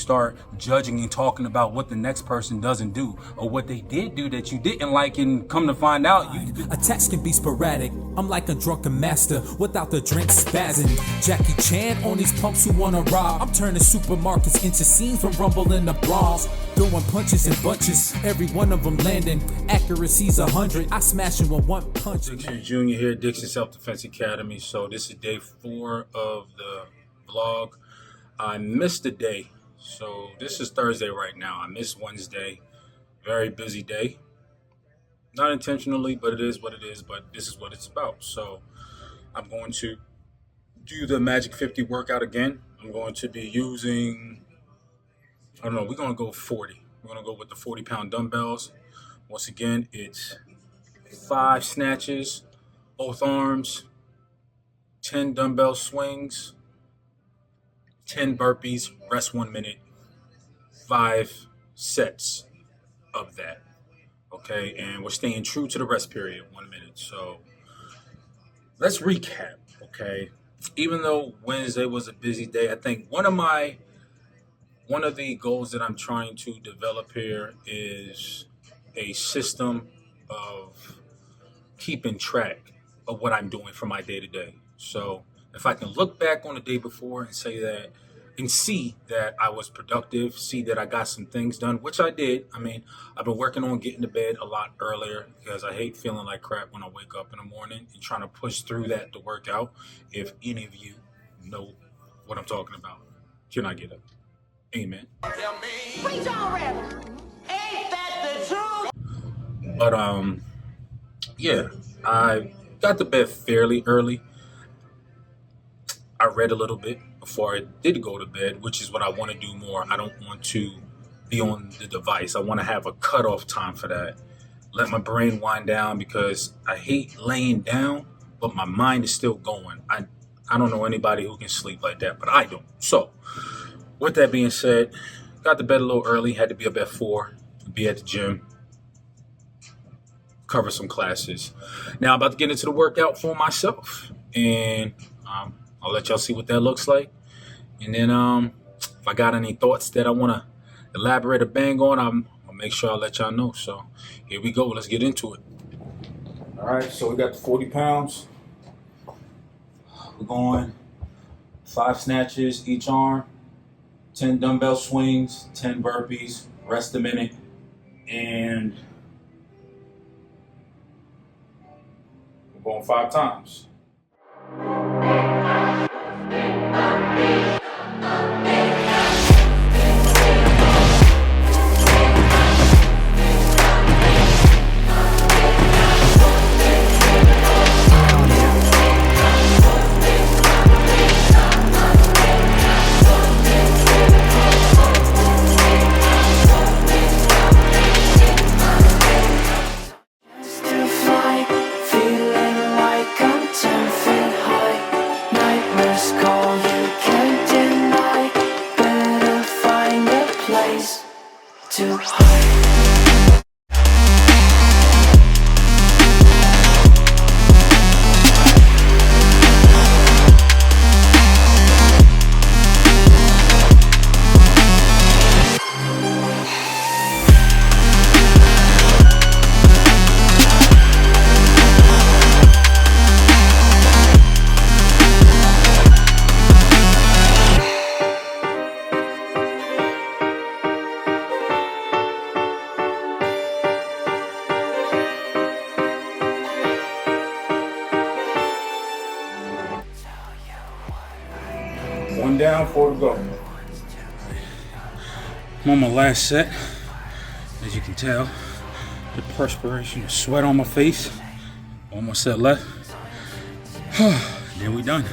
start judging and talking about what the next person doesn't do or what they did do that you didn't like, and come to find out attacks can be sporadic. I'm like a drunken master without the drink spazzing. Jackie Chan on these punks who wanna rob. I'm turning supermarkets into scenes from Rumble in the Bronx. Throwing punches in bunches, every one of them landing. Accuracy's 100, I smash it with one punch. Dixon Jr. here, Dixon Self Defense Academy. So this is day 4 of the vlog. I missed a day. So this is Thursday right now. I missed Wednesday. Very busy day. Not intentionally, but it is what it is. But this is what it's about. So I'm going to do the Magic 50 workout again. I'm going to be using, I don't know, we're going to go 40. We're going to go with the 40-pound dumbbells. Once again, it's 5 snatches, both arms, 10 dumbbell swings, 10 burpees, rest 1 minute, 5 sets of that. Okay, and we're staying true to the rest period, 1 minute. So let's recap, okay? Even though Wednesday was a busy day, I think one of the goals that I'm trying to develop here is a system of keeping track of what I'm doing for my day to day. So if I can look back on the day before and say that, and see that I was productive, see that I got some things done, which I did. I mean, I've been working on getting to bed a lot earlier because I hate feeling like crap when I wake up in the morning and trying to push through that to work out. If any of you know what I'm talking about, can I get up? Amen. Preach on, Reverend. Ain't that the truth? But yeah, I got to bed fairly early. I read a little bit before I did go to bed, which is what I want to do more. I don't want to be on the device. I want to have a cutoff time for that. Let my brain wind down, because I hate laying down, but my mind is still going. I don't know anybody who can sleep like that, but I don't. So with that being said, got to bed a little early, had to be up at 4, be at the gym, cover some classes. Now I'm about to get into the workout for myself, and I'll let y'all see what that looks like. And then if I got any thoughts that I want to elaborate or bang on, I'll make sure I'll let y'all know. So here we go. Let's get into it. All right, so we got the 40 pounds. We're going 5 snatches each arm, 10 dumbbell swings, 10 burpees, rest a minute, and we're going 5 times. One down, 4 to go. I'm on my last set. As you can tell, the perspiration, the sweat on my face. One more set left. Then we done.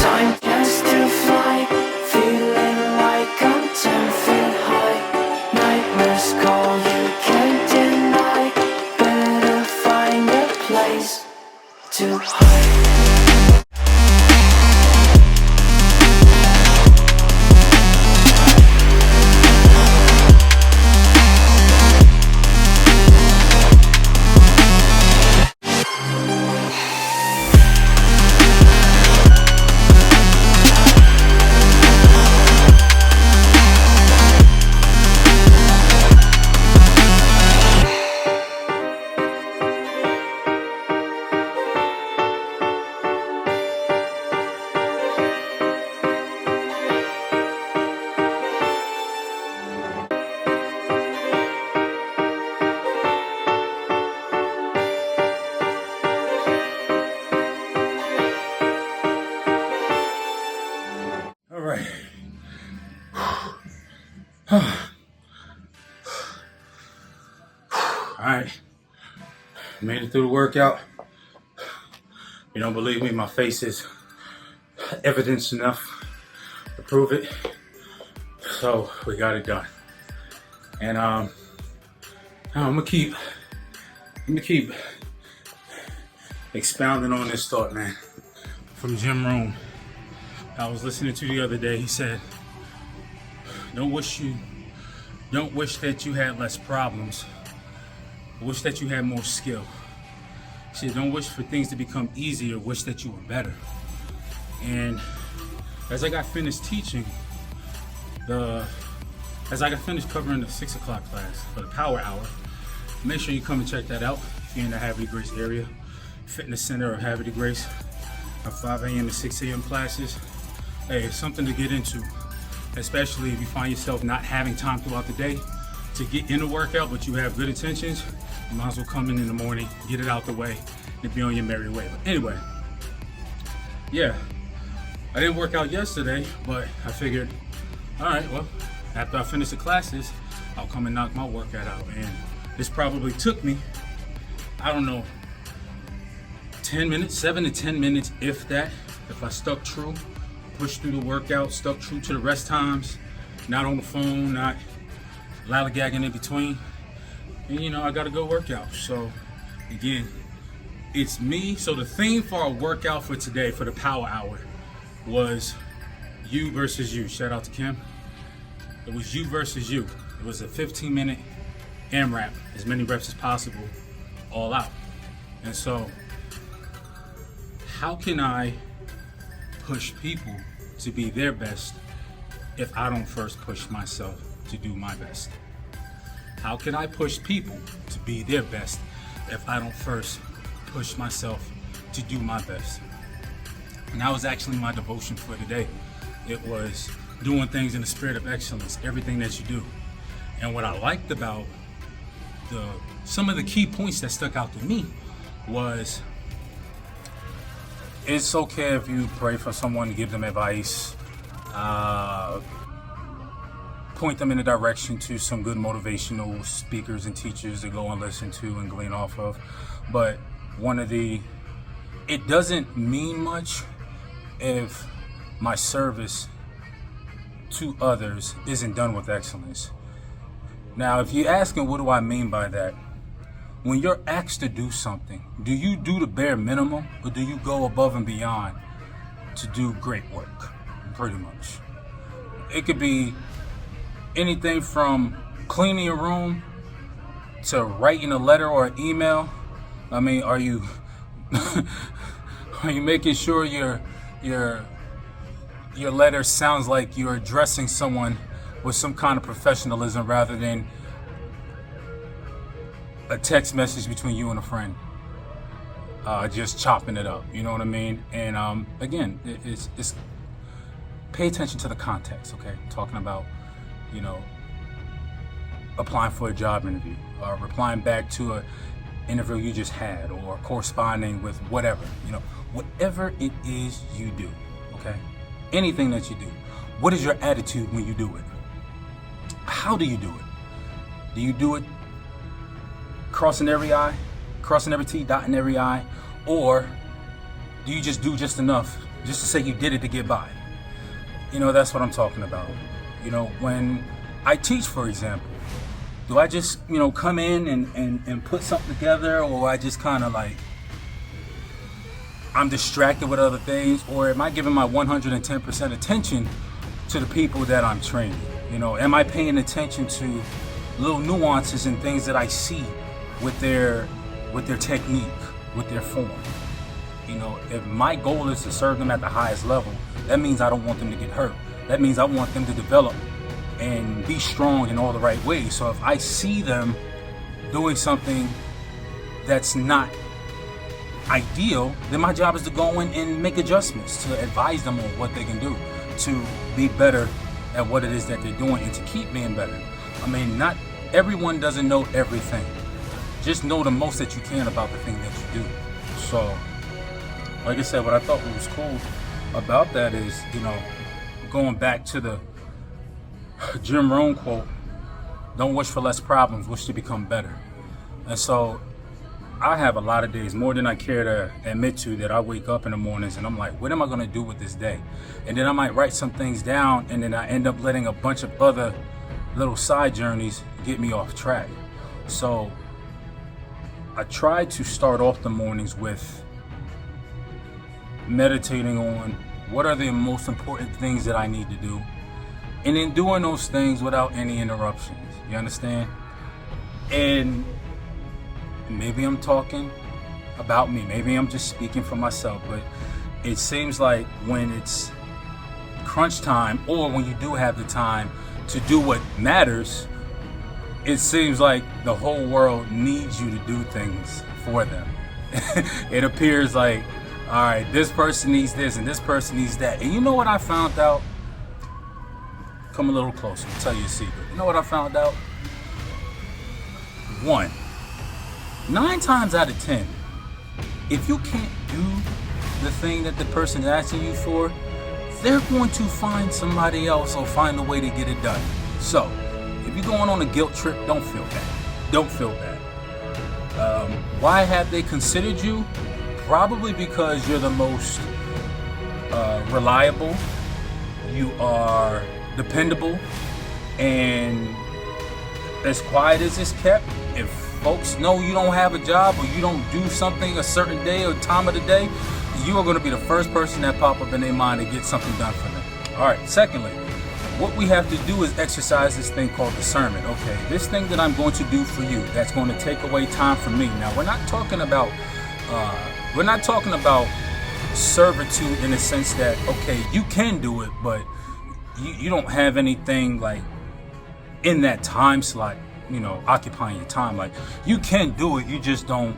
Time just to fly, feeling like I'm 10 feet too hard. All right. All right. Made it through the workout. You don't believe me? My face is evidence enough to prove it. So we got it done. And I'm gonna keep expounding on this thought, man. From Jim Rohn, I was listening to the other day. He said, "Don't wish that you had less problems. Wish that you had more skill." He said, "Don't wish for things to become easier. Wish that you were better." And as I got finished teaching, as I got finished covering the 6 o'clock class for the Power Hour, make sure you come and check that out if you're in the Havre de Grace area. Fitness Center of Havre de Grace. Our 5 a.m. to 6 a.m. classes. Hey, it's something to get into, especially if you find yourself not having time throughout the day to get in a workout, but you have good intentions. You might as well come in the morning, get it out the way, and be on your merry way. But anyway, yeah, I didn't work out yesterday, but I figured, all right, well, after I finish the classes, I'll come and knock my workout out. And this probably took me, I don't know, 10 minutes, 7 to 10 minutes, if that. If I stuck true, pushed through the workout, stuck true to the rest times, not on the phone, not lollygagging in between. And I got a good workout. So again, it's me. So the theme for our workout for today, for the Power Hour, was you versus you. Shout out to Kim. It was you versus you. It was a 15-minute AMRAP, as many reps as possible, all out. And so, how can I push people to be their best if I don't first push myself to do my best? How can I push people to be their best if I don't first push myself to do my best? And that was actually my devotion for today. It was doing things in the spirit of excellence, everything that you do. And what I liked about some of the key points that stuck out to me was, it's okay if you pray for someone to give them advice, point them in a direction to some good motivational speakers and teachers to go and listen to and glean off of. But it doesn't mean much if my service to others isn't done with excellence. Now, if you're asking, what do I mean by that? When you're asked to do something, do you do the bare minimum, or do you go above and beyond to do great work? Pretty much. It could be anything from cleaning your room to writing a letter or an email. I mean, are you making sure your letter sounds like you're addressing someone with some kind of professionalism rather than a text message between you and a friend, just chopping it up, you know what I mean? And again, it's pay attention to the context, okay? Talking about, applying for a job interview, or replying back to an interview you just had, or corresponding with whatever, whatever it is you do, okay? Anything that you do, what is your attitude when you do it? How do you do it? Do you do it crossing every I, crossing every T, dotting every I, or do you just do just enough just to say you did it to get by? That's what I'm talking about. When I teach, for example, do I just, come in and put something together, or I just kind of like I'm distracted with other things, or am I giving my 110% attention to the people that I'm training? You know, am I paying attention to little nuances and things that I see with their technique, with their form? You know, if my goal is to serve them at the highest level, that means I don't want them to get hurt. That means I want them to develop and be strong in all the right ways. So if I see them doing something that's not ideal, then my job is to go in and make adjustments, to advise them on what they can do to be better at what it is that they're doing and to keep being better. I mean, not everyone doesn't know everything. Just know the most that you can about the thing that you do. So, like I said, what I thought was cool about that is, you know, going back to the Jim Rohn quote, don't wish for less problems, wish to become better. And so I have a lot of days, more than I care to admit to, that I wake up in the mornings and I'm like, what am I going to do with this day? And then I might write some things down, and then I end up letting a bunch of other little side journeys get me off track. So I try to start off the mornings with meditating on what are the most important things that I need to do, and then doing those things without any interruptions. You understand? And maybe I'm talking about me, maybe I'm just speaking for myself, but it seems like when it's crunch time, or when you do have the time to do what matters, it seems like the whole world needs you to do things for them. It appears like, all right, this person needs this and this person needs that. And you know what I found out? Come a little closer, I'll tell you a secret. You know what I found out? 9 times out of 10, if you can't do the thing that the person is asking you for, they're going to find somebody else or find a way to get it done. So, if you're going on a guilt trip, don't feel bad. Don't feel bad. Why have they considered you? Probably because you're the most reliable, you are dependable, and as quiet as it's kept, if folks know you don't have a job or you don't do something a certain day or time of the day, you are going to be the first person that pop up in their mind to get something done for them. All right, secondly, what we have to do is exercise this thing called discernment. Okay, this thing that I'm going to do for you, that's going to take away time from me. Now, we're not talking about servitude in the sense that, okay, you can do it, but you don't have anything like in that time slot, you know, occupying your time. Like, you can do it, you just don't,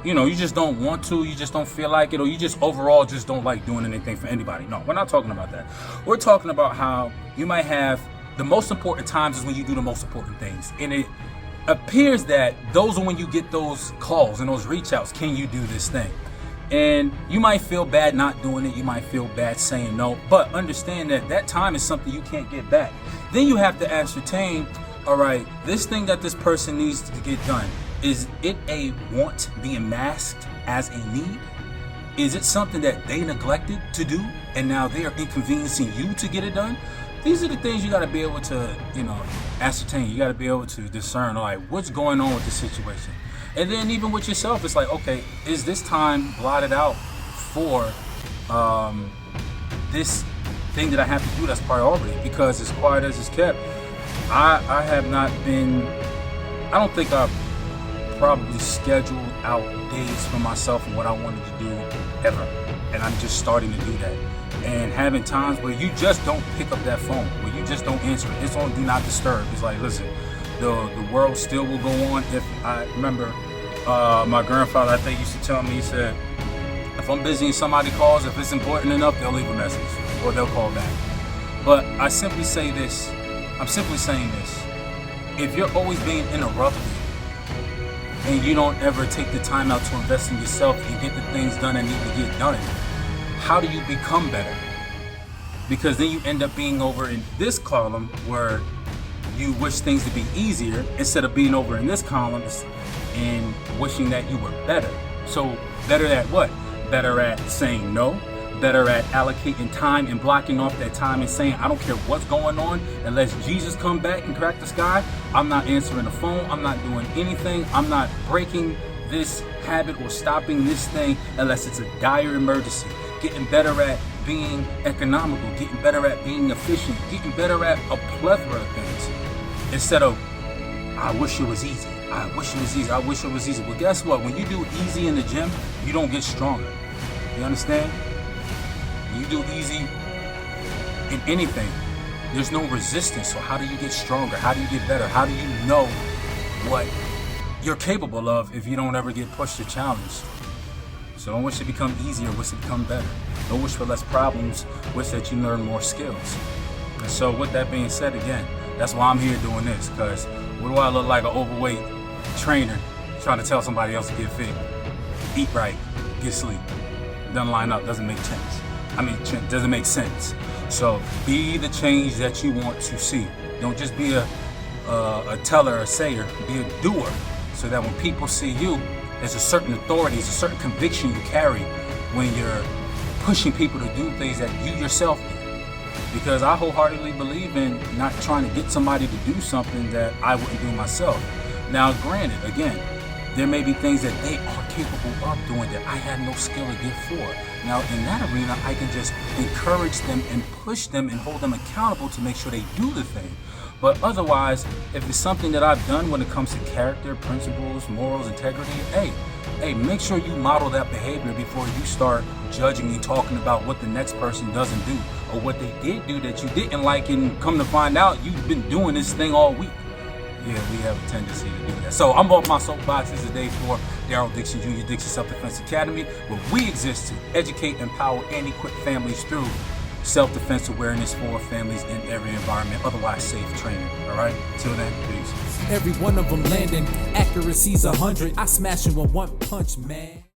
you just don't want to, you just don't feel like it, or you just overall just don't like doing anything for anybody. No, we're not talking about that. We're talking about how you might have the most important times is when you do the most important things. And it appears that those are when you get those calls and those reach outs. Can you do this thing? And you might feel bad not doing it. You might feel bad saying no, but understand that that time is something you can't get back. Then you have to ascertain, all right, this thing that this person needs to get done, is it a want being masked as a need? Is it something that they neglected to do and now they are inconveniencing you to get it done? These are the things you got to be able to, ascertain. You got to be able to discern, all right, what's going on with the situation? And then even with yourself, it's like, okay, is this time blotted out for this thing that I have to do that's priority? Because as quiet as it's kept, I don't think I've probably scheduled out days for myself and what I wanted to do ever. And I'm just starting to do that. And having times where you just don't pick up that phone, where you just don't answer it. It's on do not disturb. It's like, listen, the world still will go on. If I remember, my grandfather, I think, used to tell me, he said, if I'm busy and somebody calls, if it's important enough, they'll leave a message or they'll call back. But I simply say this, I'm simply saying this. If you're always being interrupted and you don't ever take the time out to invest in yourself and get the things done that need to get done, how do you become better? Because then you end up being over in this column where you wish things to be easier instead of being over in this column and wishing that you were better. So better at what? Better at saying no, better at allocating time and blocking off that time and saying, I don't care what's going on, unless Jesus come back and crack the sky, I'm not answering the phone, I'm not doing anything, I'm not breaking this habit or stopping this thing unless it's a dire emergency. Getting better at being economical, getting better at being efficient, getting better at a plethora of things. Instead of, I wish it was easy. I wish it was easy. I wish it was easy. Well, guess what? When you do easy in the gym, you don't get stronger. You understand? When you do easy in anything, there's no resistance. So how do you get stronger? How do you get better? How do you know what you're capable of if you don't ever get pushed or challenged? So don't wish to become easier, wish to become better. Don't wish for less problems, wish that you learn more skills. And so with that being said, again, that's why I'm here doing this, because what do I look like, an overweight trainer trying to tell somebody else to get fit? Eat right, get sleep. Doesn't line up, doesn't make sense. Doesn't make sense. So be the change that you want to see. Don't just be a teller, a sayer, be a doer, so that when people see you, there's a certain authority, there's a certain conviction you carry when you're pushing people to do things that you yourself do. Because I wholeheartedly believe in not trying to get somebody to do something that I wouldn't do myself. Now, granted, again, there may be things that they are capable of doing that I have no skill or gift for. Now, in that arena, I can just encourage them and push them and hold them accountable to make sure they do the thing. But otherwise, if it's something that I've done when it comes to character, principles, morals, integrity, hey, make sure you model that behavior before you start judging and talking about what the next person doesn't do or what they did do that you didn't like, and come to find out you've been doing this thing all week. Yeah, we have a tendency to do that. So I'm off my soapbox. This is day 4, Daryl Dixon Jr., Dixon Self Defense Academy, where we exist to educate, empower, and equip families through self-defense awareness for families in every environment, otherwise S.A.F.E Training. All right, till then, peace. Every one of them landing, accuracy's 100. I smash him with one punch, man.